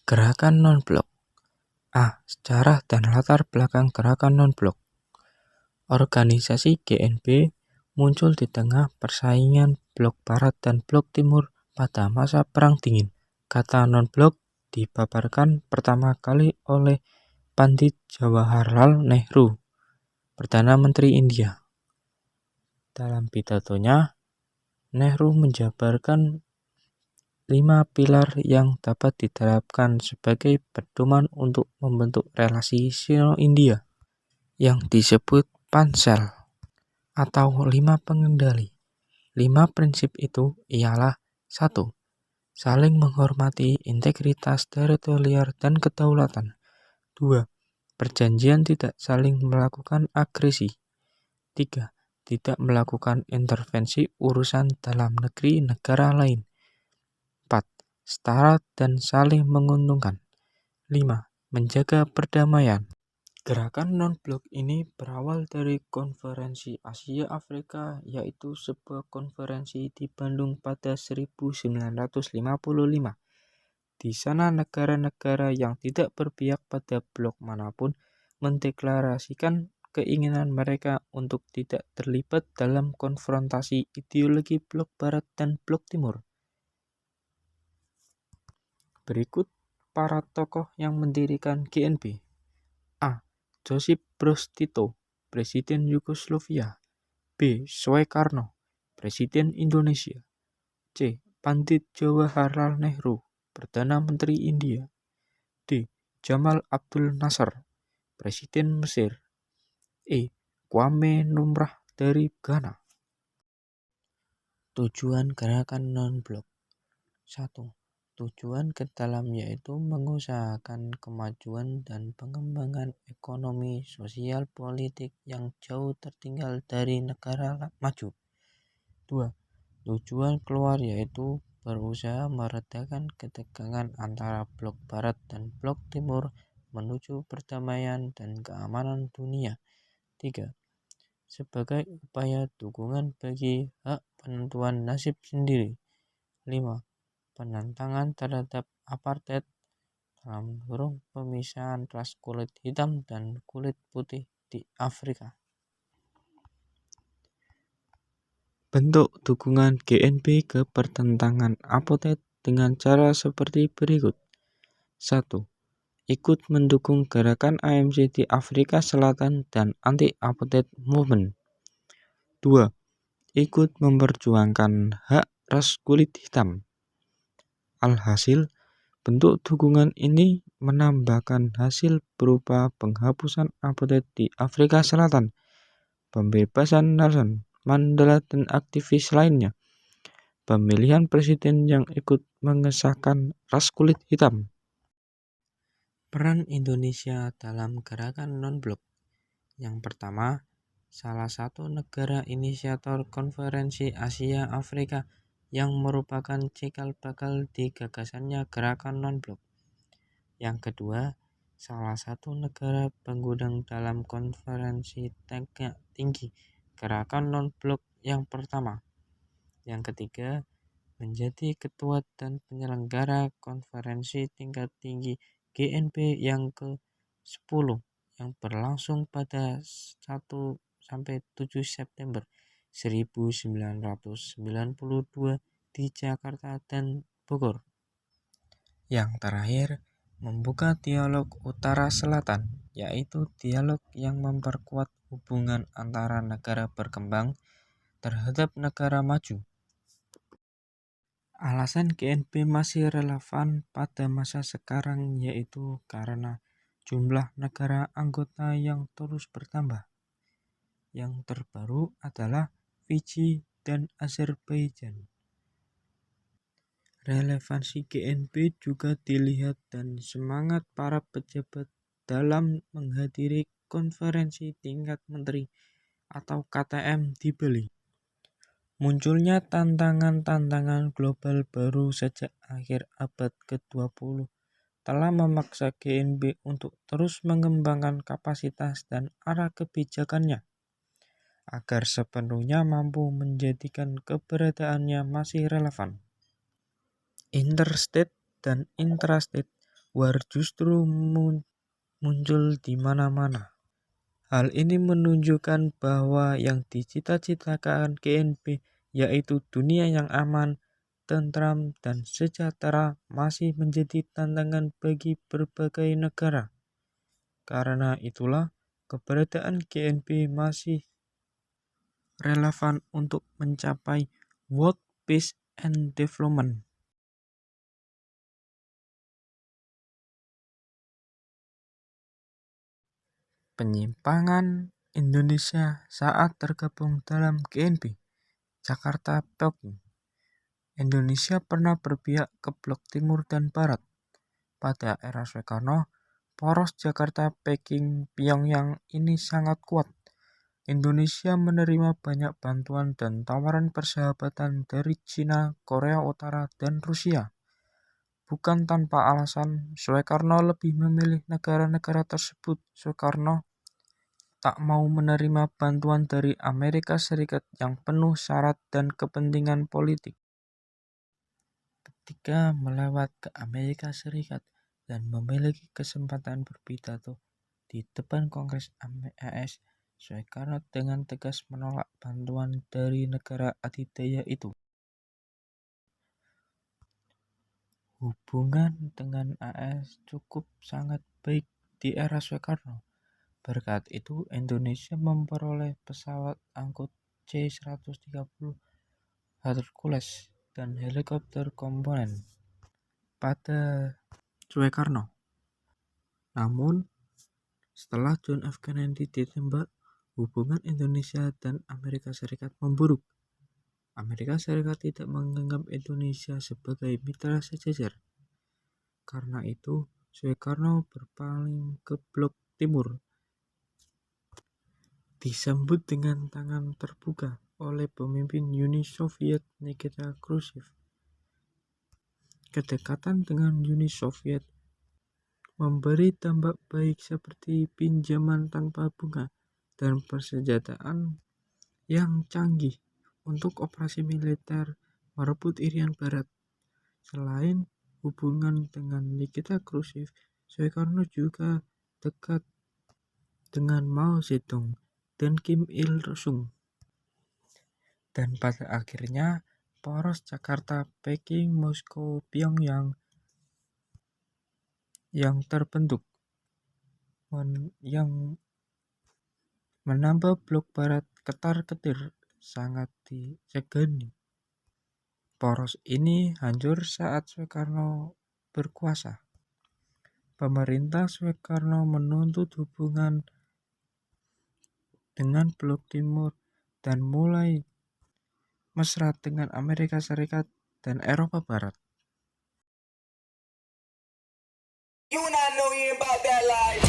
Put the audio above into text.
Gerakan non-blok. Sejarah dan latar belakang gerakan non-blok. Organisasi GNB muncul di tengah persaingan blok barat dan blok timur pada masa Perang Dingin. Kata non-blok dipaparkan pertama kali oleh Pandit Jawaharlal Nehru, Perdana Menteri India. Dalam pidatonya, Nehru menjabarkan 5 pilar yang dapat diterapkan sebagai pedoman untuk membentuk relasi Sino-India yang disebut Pancel atau 5 pengendali. 5 prinsip itu ialah 1. Saling menghormati integritas teritorial dan kedaulatan. 2. Perjanjian tidak saling melakukan agresi. 3. Tidak melakukan intervensi urusan dalam negeri negara lain. 4. Setara dan saling menguntungkan. 5. Menjaga perdamaian. Gerakan non-blok ini berawal dari Konferensi Asia Afrika, yaitu sebuah konferensi di Bandung pada 1955. Di sana negara-negara yang tidak berpihak pada blok manapun mendeklarasikan keinginan mereka untuk tidak terlibat dalam konfrontasi ideologi blok barat dan blok timur. Berikut para tokoh yang mendirikan GNB. A. Josip Broz Tito, Presiden Yugoslavia. B. Soekarno, Presiden Indonesia. C. Pandit Jawaharlal Nehru, Perdana Menteri India. D. Jamal Abdul Nasser, Presiden Mesir. E. Kwame Numrah dari Ghana. Tujuan gerakan non-blok. 1. Tujuan ke dalam yaitu mengusahakan kemajuan dan pengembangan ekonomi, sosial, politik yang jauh tertinggal dari negara maju. 2. Tujuan keluar yaitu berusaha meredakan ketegangan antara blok barat dan blok timur menuju perdamaian dan keamanan dunia. 3. Sebagai upaya dukungan bagi hak penentuan nasib sendiri. 5. Penentangan terhadap apartheid dalam pemisahan ras kulit hitam dan kulit putih di Afrika. Bentuk dukungan GNB ke pertentangan apartheid dengan cara seperti berikut. 1. Ikut mendukung gerakan ANC di Afrika Selatan dan anti-apartheid movement. 2. Ikut memperjuangkan hak ras kulit hitam. Alhasil, bentuk dukungan ini menambahkan hasil berupa penghapusan apartheid di Afrika Selatan, pembebasan Nelson Mandela dan aktivis lainnya, pemilihan presiden yang ikut mengesahkan ras kulit hitam. Peran Indonesia dalam gerakan non-blok. Yang pertama, salah satu negara inisiator Konferensi Asia Afrika yang merupakan cikal bakal di gagasannya gerakan non-blok. Yang kedua, salah satu negara penggudang dalam konferensi tinggi gerakan non-blok yang pertama. Yang ketiga, menjadi ketua dan penyelenggara konferensi tingkat tinggi GNB yang ke-10 yang berlangsung pada 1-7 September 1992 di Jakarta dan Bogor. Yang terakhir, membuka dialog utara-selatan, yaitu dialog yang memperkuat hubungan antara negara berkembang terhadap negara maju. Alasan GNB masih relevan pada masa sekarang yaitu karena jumlah negara anggota yang terus bertambah. Yang terbaru adalah Fiji dan Azerbaijan. Relevansi GNB juga dilihat dan semangat para pejabat dalam menghadiri konferensi tingkat menteri atau KTM di Bali. Munculnya tantangan-tantangan global baru sejak akhir abad ke-20 telah memaksa GNB untuk terus mengembangkan kapasitas dan arah kebijakannya agar sepenuhnya mampu menjadikan keberadaannya masih relevan. Interstate dan intrastate war justru muncul di mana-mana. Hal ini menunjukkan bahwa yang dicita-citakan GNP, yaitu dunia yang aman, tentram, dan sejahtera, masih menjadi tantangan bagi berbagai negara. Karena itulah, keberadaan GNP masih relevan untuk mencapai World Peace and Development. Penyimpangan Indonesia saat tergabung dalam GNP. Jakarta Peking. Indonesia pernah berpihak ke blok timur dan barat. Pada era Soekarno, poros Jakarta, Peking, Pyongyang ini sangat kuat. Indonesia menerima banyak bantuan dan tawaran persahabatan dari Cina, Korea Utara, dan Rusia. Bukan tanpa alasan, Soekarno lebih memilih negara-negara tersebut. Soekarno tak mau menerima bantuan dari Amerika Serikat yang penuh syarat dan kepentingan politik. Ketika melewat ke Amerika Serikat dan memiliki kesempatan berpidato di depan Kongres AS, Soekarno dengan tegas menolak bantuan dari negara adidaya itu. Hubungan dengan AS cukup sangat baik di era Soekarno. Berkat itu, Indonesia memperoleh pesawat angkut C-130 Hercules dan helikopter komponen pada Soekarno. Namun, setelah John F. Kennedy ditembak, hubungan Indonesia dan Amerika Serikat memburuk. Amerika Serikat tidak menganggap Indonesia sebagai mitra sejajar. Karena itu, Soekarno berpaling ke blok timur. Disambut dengan tangan terbuka oleh pemimpin Uni Soviet Nikita Khrushchev. Kedekatan dengan Uni Soviet memberi dampak baik seperti pinjaman tanpa bunga dan persenjataan yang canggih untuk operasi militer merebut Irian Barat. Selain hubungan dengan Nikita Khrushchev, Soekarno juga dekat dengan Mao Zedong dan Kim Il-sung. Dan pada akhirnya, poros Jakarta, Peking, Moskow, Pyongyang yang terbentuk yang menambah blok barat ketar-ketir sangat disegani. Poros ini hancur saat Soekarno berkuasa. Pemerintah Soekarno menuntut hubungan dengan blok timur dan mulai mesra dengan Amerika Serikat dan Eropa Barat. You not know you about that life.